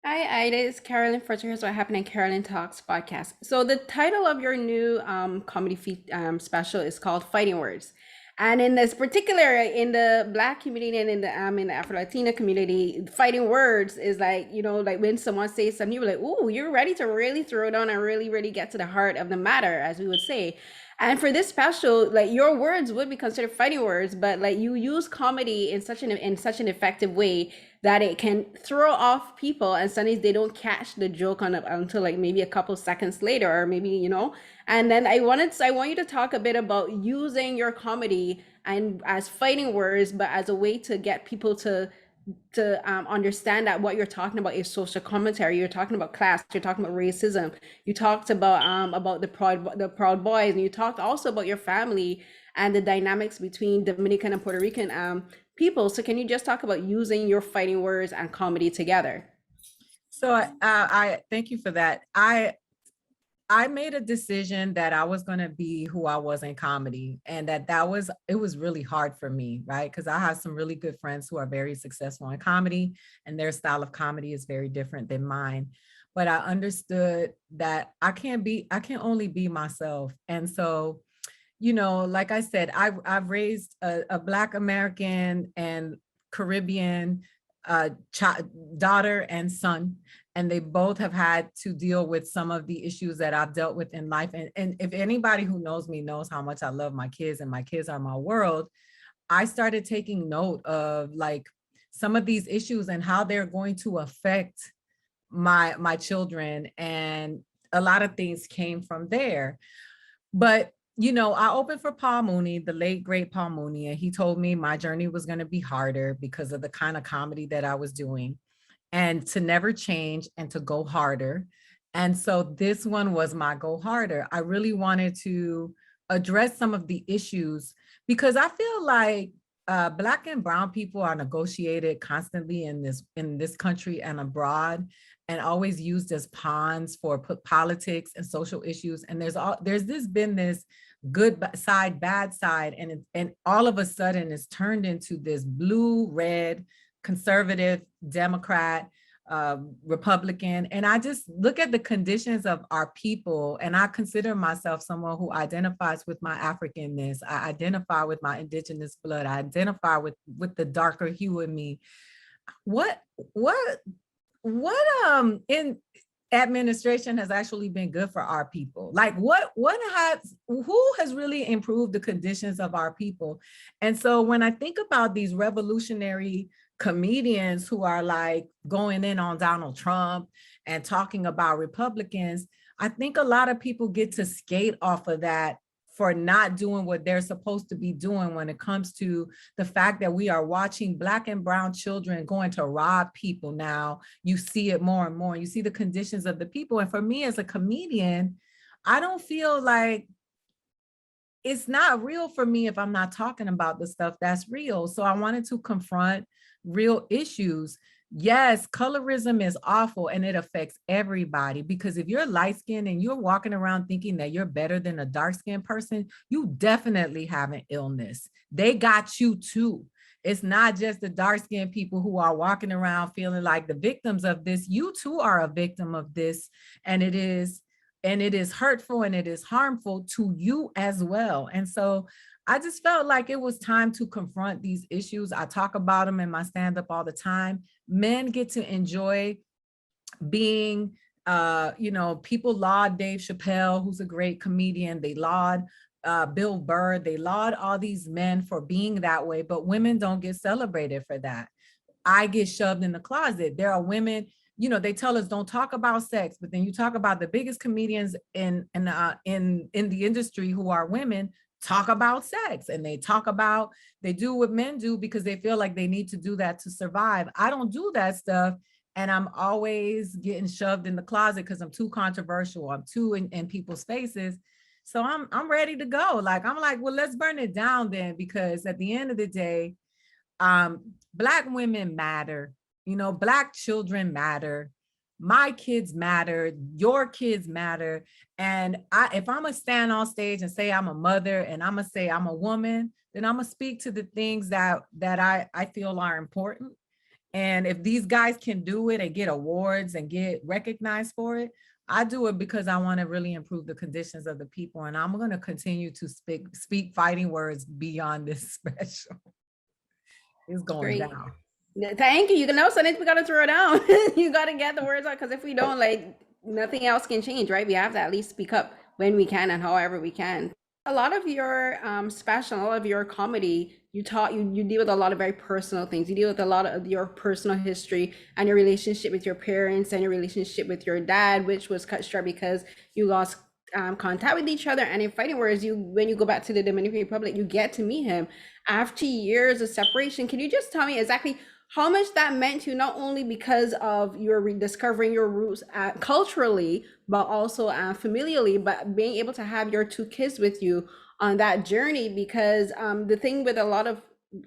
Hi, Ida. It's Carolyn for Here's What Happened in Carolyn Talks podcast. So the title of your new comedy special is called Fighting Words. And in this particular, in the Black community and in the Afro-Latina community, fighting words is like, like when someone says something, you're like, "Ooh, you're ready to really throw down and really, really get to the heart of the matter," as we would say. And for this special, like your words would be considered fighting words, but like you use comedy in such an effective way that it can throw off people, and suddenly they don't catch the joke on until like maybe a couple seconds later, or maybe and then I want you to talk a bit about using your comedy and as fighting words, but as a way to get people to understand that what you're talking about is social commentary. You're talking about class, you're talking about racism, you talked about the proud boys, and you talked also about your family and the dynamics between Dominican and Puerto Rican people. So can you just talk about using your fighting words and comedy together? So I thank you for that. I made a decision that I was going to be who I was in comedy, and it was really hard for me, right? Because I have some really good friends who are very successful in comedy, and their style of comedy is very different than mine. But I understood that I can only be myself. And so, like I said, I've raised a Black American and Caribbean daughter and son, and they both have had to deal with some of the issues that I've dealt with in life. And if anybody who knows me knows how much I love my kids and my kids are my world, I started taking note of like some of these issues and how they're going to affect my children. And a lot of things came from there. But I opened for Paul Mooney, the late great Paul Mooney, and he told me my journey was going to be harder because of the kind of comedy that I was doing, and to never change and to go harder. And so this one was my go harder. I really wanted to address some of the issues because I feel like Black and brown people are negotiated constantly in this country and abroad, and always used as pawns for politics and social issues. And there's been this good side, bad side, and all of a sudden it's turned into this blue, red, conservative, Democrat, Republican. And I just look at the conditions of our people, and I consider myself someone who identifies with my Africanness. I identify with my indigenous blood. I identify with the darker hue in me. What in administration has actually been good for our people? Like who has really improved the conditions of our people? And so when I think about these revolutionary comedians who are like going in on Donald Trump and talking about Republicans, I think a lot of people get to skate off of that for not doing what they're supposed to be doing when it comes to the fact that we are watching Black and brown children going to rob people now. You see it more and more. You see the conditions of the people. And for me as a comedian, I don't feel like it's not real for me if I'm not talking about the stuff that's real. So I wanted to confront real issues. Yes, colorism is awful and it affects everybody, because if you're light skinned and you're walking around thinking that you're better than a dark skinned person, you definitely have an illness. They got you too. It's not just the dark skinned people who are walking around feeling like the victims of this. You too are a victim of this. And it is hurtful and it is harmful to you as well. And so I just felt like it was time to confront these issues. I talk about them in my stand-up all the time. Men get to enjoy being, people laud Dave Chappelle, who's a great comedian. They laud Bill Burr. They laud all these men for being that way, but women don't get celebrated for that. I get shoved in the closet. There are women, they tell us don't talk about sex, but then you talk about the biggest comedians in the industry who are women talk about sex, and they do what men do because they feel like they need to do that to survive. I don't do that stuff, and I'm always getting shoved in the closet because I'm too controversial. I'm too in people's faces. So I'm ready to go. Like, I'm like, well, let's burn it down then, because at the end of the day, Black women matter. Black children matter. My kids matter. Your kids matter. And if I'm gonna stand on stage and say I'm a mother, and I'm gonna say I'm a woman, then I'm gonna speak to the things that I feel are important. And if these guys can do it and get awards and get recognized for it, I do it because I want to really improve the conditions of the people. And I'm going to continue to speak fighting words beyond this special. It's going Great. down. Thank you. You can know something, we gotta throw it down. You gotta get the words out, because if we don't, like, nothing else can change, right? We have to at least speak up when we can and however we can. A lot of your special, a lot of your comedy, you deal with a lot of very personal things. You deal with a lot of your personal history and your relationship with your parents and your relationship with your dad, which was cut short because you lost contact with each other. And in fighting words, when you go back to the Dominican Republic, you get to meet him after years of separation. Can you just tell me exactly how much that meant to you, not only because of your rediscovering your roots culturally, but also familially, but being able to have your two kids with you on that journey? Because the thing with a lot of,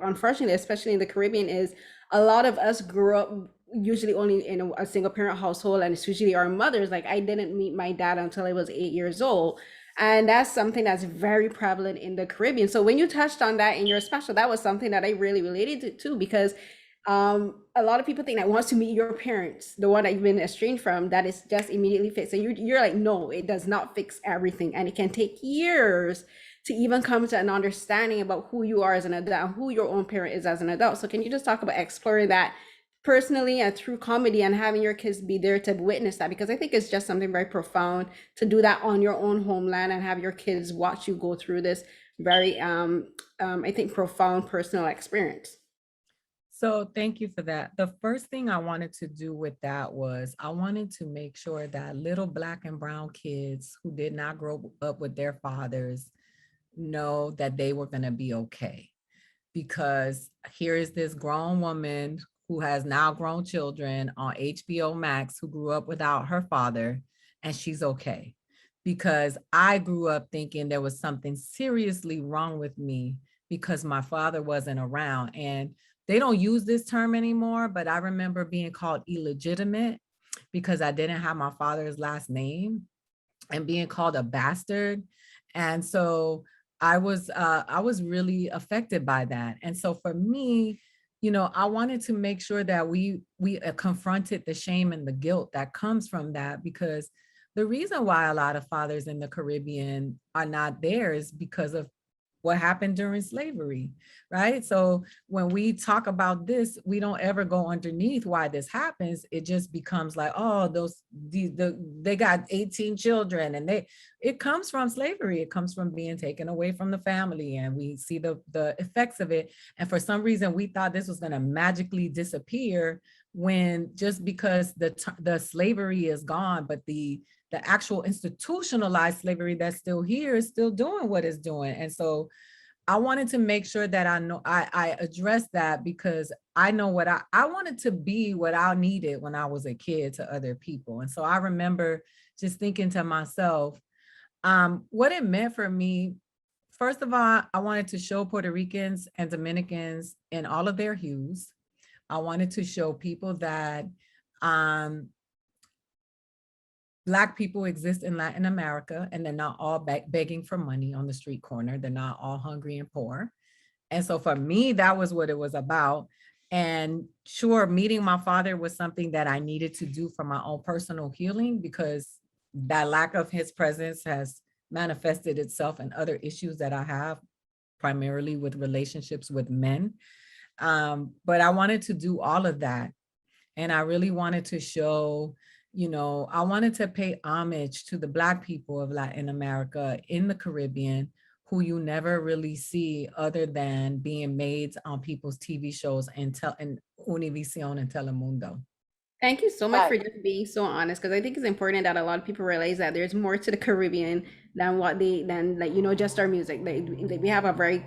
unfortunately, especially in the Caribbean, is a lot of us grew up usually only in a single parent household, and it's usually our mothers. Like, I didn't meet my dad until I was 8 years old. And that's something that's very prevalent in the Caribbean. So when you touched on that in your special, that was something that I really related to, because a lot of people think that once to meet your parents, the one that you've been estranged from, that is just immediately fixed. And you're like, no, it does not fix everything. And it can take years to even come to an understanding about who you are as an adult, who your own parent is as an adult. So can you just talk about exploring that personally and through comedy, and having your kids be there to witness that? Because I think it's just something very profound to do that on your own homeland and have your kids watch you go through this very, I think, profound personal experience. So thank you for that. The first thing I wanted to do with that was I wanted to make sure that little Black and brown kids who did not grow up with their fathers know that they were going to be okay. Because here is this grown woman who has now grown children on HBO Max who grew up without her father, and she's okay. Because I grew up thinking there was something seriously wrong with me because my father wasn't around. And they don't use this term anymore, but I remember being called illegitimate because I didn't have my father's last name, and being called a bastard. And so I was really affected by that. And so for me, I wanted to make sure that we confronted the shame and the guilt that comes from that, because the reason why a lot of fathers in the Caribbean are not there is because of what happened during slavery, right? So when we talk about this, we don't ever go underneath why this happens. It just becomes like, oh, they got 18 children, and it comes from slavery. It comes from being taken away from the family, and we see the effects of it. And for some reason, we thought this was going to magically disappear, when just because the slavery is gone, but the actual institutionalized slavery that's still here is still doing what it's doing. And so I wanted to make sure that I address that, because I know what I wanted to be what I needed when I was a kid to other people. And so I remember just thinking to myself, what it meant for me. First of all, I wanted to show Puerto Ricans and Dominicans in all of their hues. I wanted to show people that Black people exist in Latin America, and they're not all begging for money on the street corner. They're not all hungry and poor. And so for me, that was what it was about. And sure, meeting my father was something that I needed to do for my own personal healing, because that lack of his presence has manifested itself in other issues that I have, primarily with relationships with men. But I wanted to do all of that. And I really wanted to show, I wanted to pay homage to the Black people of Latin America in the Caribbean, who you never really see other than being maids on people's TV shows and Univision and Telemundo. Thank you so much for just being so honest, because I think it's important that a lot of people realize that there's more to the Caribbean than just our music. We have a very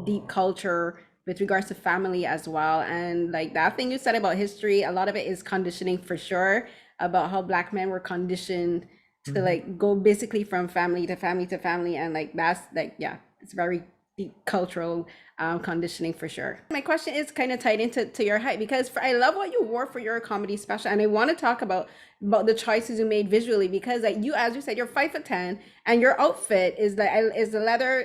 deep culture with regards to family as well. And like that thing you said about history, a lot of it is conditioning for sure, about how Black men were conditioned to like go basically from family to family to family. And like that's like, yeah, it's very deep cultural conditioning for sure. My question is kind of tied into your height, because I love what you wore for your comedy special, and I want to talk about the choices you made visually, because like you, as you said, you're 5'10", and your outfit is the leather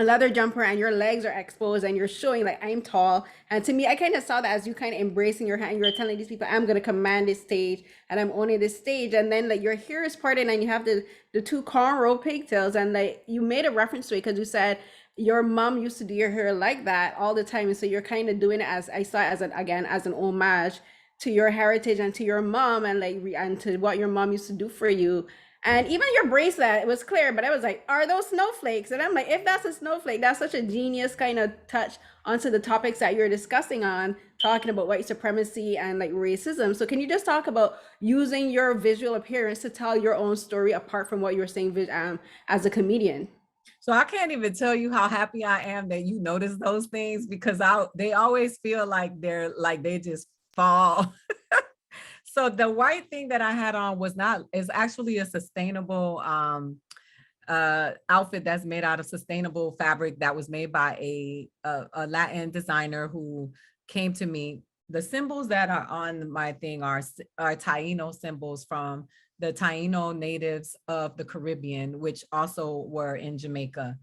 a leather jumper and your legs are exposed and you're showing like I'm tall. And to me, I kind of saw that as you kind of embracing your hand. You're telling these people, I'm gonna command this stage and I'm owning this stage. And then like your hair is parted and you have the two cornrow pigtails, and like you made a reference to it because you said your mom used to do your hair like that all the time. And so you're kind of doing it, as I saw it, as an, again, as an homage to your heritage and to your mom, and like and to what your mom used to do for you. And even your bracelet, it was clear, but I was like, are those snowflakes? And I'm like, if that's a snowflake, that's such a genius kind of touch onto the topics that you're discussing on, talking about white supremacy and like racism. So can you just talk about using your visual appearance to tell your own story apart from what you're saying as a comedian? So I can't even tell you how happy I am that you notice those things, because they always feel like they just fall. So the white thing that I had on is actually a sustainable outfit that's made out of sustainable fabric that was made by a Latin designer who came to me. The symbols that are on my thing are Taino symbols from the Taino natives of the Caribbean, which also were in Jamaica.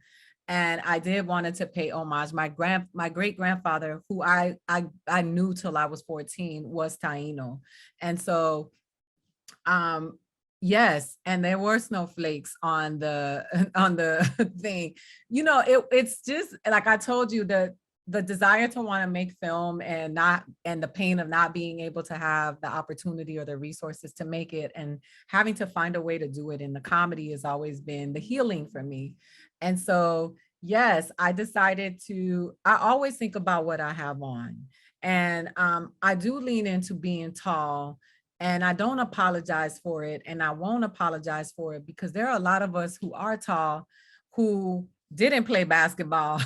And I did wanted to pay homage. My great grandfather, who I knew till I was 14, was Taino. And so yes, and there were snowflakes on the thing. You know, it's just like I told you, the desire to want to make film and the pain of not being able to have the opportunity or the resources to make it, and having to find a way to do it in the comedy has always been the healing for me. And so, yes, I always think about what I have on. And I do lean into being tall, and I don't apologize for it. And I won't apologize for it, because there are a lot of us who are tall who didn't play basketball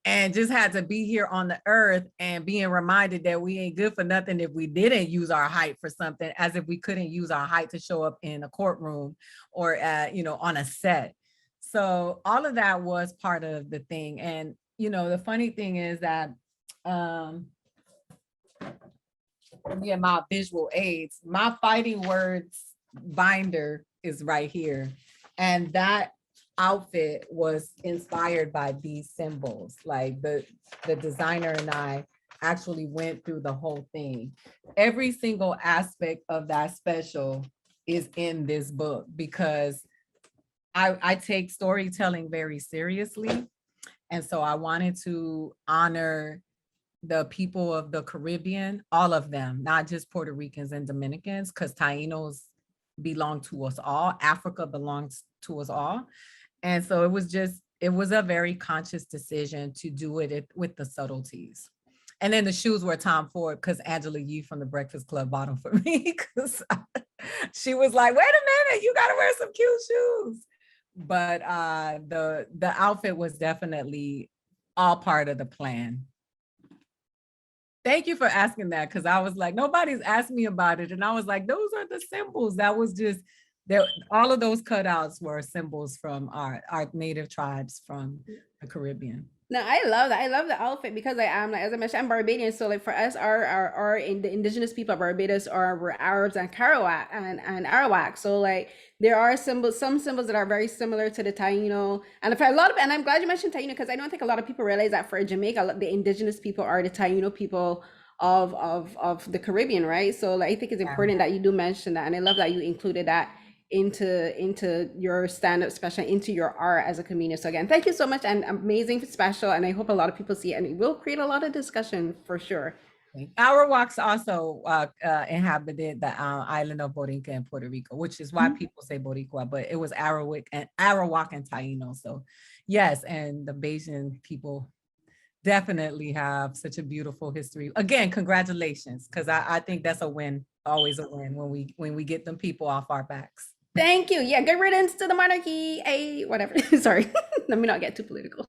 and just had to be here on the earth, and being reminded that we ain't good for nothing if we didn't use our height for something, as if we couldn't use our height to show up in a courtroom or on a set. So all of that was part of the thing. And the funny thing is that my visual aids, my fighting words binder is right here, and that outfit was inspired by these symbols. Like the designer and I actually went through the whole thing. Every single aspect of that special is in this book, because I take storytelling very seriously. And so I wanted to honor the people of the Caribbean, all of them, not just Puerto Ricans and Dominicans, because Tainos belong to us all. Africa belongs to us all. And so it was a very conscious decision to do it with the subtleties. And then the shoes were Tom Ford, because Angela Yee from the Breakfast Club bought them for me, because she was like, wait a minute, you got to wear some cute shoes. But the outfit was definitely all part of the plan. Thank you for asking that, because I was like, nobody's asked me about it. And I was like, those are the symbols. That was just, all of those cutouts were symbols from our native tribes from the Caribbean. No, I love that. I love the outfit because I am, like, as I mentioned, I'm Barbadian. So like for us, the indigenous people of Barbados were Arabs and Arawak. So like there are some symbols that are very similar to the Taino. And for a lot of, and I'm glad you mentioned Taino, because I don't think a lot of people realize that for Jamaica, the indigenous people are the Taino people of the Caribbean, right? So like, I think it's important that you do mention that, and I love that you included that into your stand-up special, into your art as a comedian. So again, thank you so much, and amazing special, and I hope a lot of people see it, and it will create a lot of discussion for sure. Arawaks also inhabited the island of Borinca in Puerto Rico, which is why people say Boricua, but it was Arawak and Taino. So yes, and the Bajan people definitely have such a beautiful history. Again, congratulations, because I think that's a win, always a win when we get them people off our backs. Thank you. Yeah, good riddance to the monarchy. Whatever. Sorry, let me not get too political.